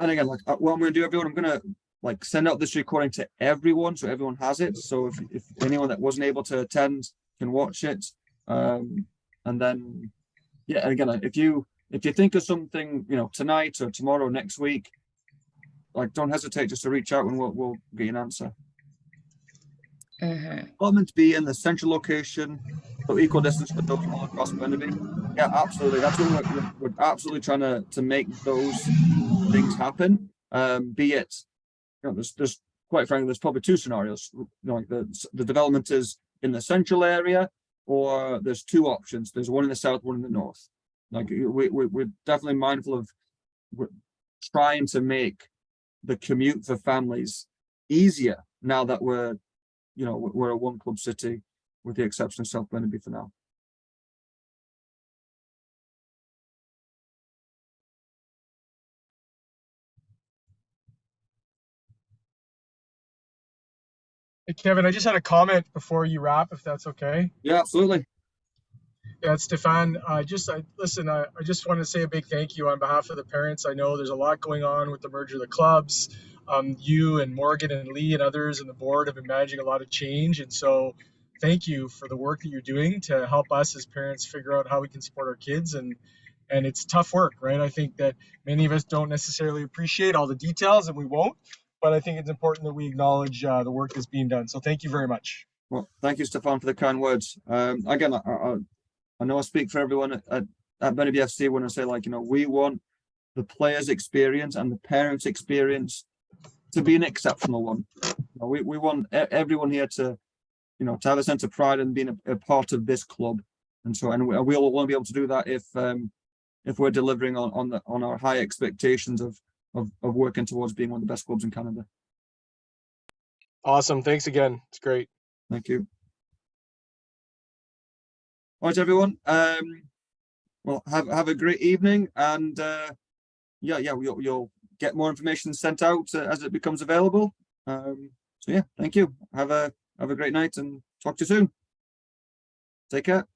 And again, what I'm going to do, everyone, I'm going to send out this recording to everyone, so everyone has it. So if anyone that wasn't able to attend can watch it, and then and again, if you think of something, tonight or tomorrow, next week, don't hesitate just to reach out and we'll get you an answer. Development to be in the central location, so equal distance for those all across Burnaby. Yeah, absolutely. That's what we're absolutely trying to make those things happen. Be it, there's quite frankly, there's probably two scenarios. The development is in the central area, or there's two options. There's one in the south, one in the north. We're definitely mindful of trying to make the commute for families easier now that we're a one club city, with the exception of South Burnaby for now. Hey, Kevin, I just had a comment before you wrap, if that's okay. Yeah, absolutely. Yeah, it's Stefan. Listen, I just want to say a big thank you on behalf of the parents. I know there's a lot going on with the merger of the clubs. You and Morgan and Lee and others and the board have been managing a lot of change. And so thank you for the work that you're doing to help us as parents figure out how we can support our kids. And it's tough work, right? I think that many of us don't necessarily appreciate all the details, and we won't. But I think it's important that we acknowledge the work that's being done. So thank you very much. Well, thank you, Stefan, for the kind words. Again, I know I speak for everyone at Burnaby BFC when I say, we want the players' experience and the parents' experience to be an exceptional one. We want everyone here to have a sense of pride and being a part of this club, and we'll want to be able to do that if we're delivering on our high expectations of working towards being one of the best clubs in Canada. Awesome. Thanks again. It's great. Thank you. All right, everyone. Well, have a great evening, and you'll get more information sent out as it becomes available. So yeah, thank you. Have a great night, and talk to you soon. Take care.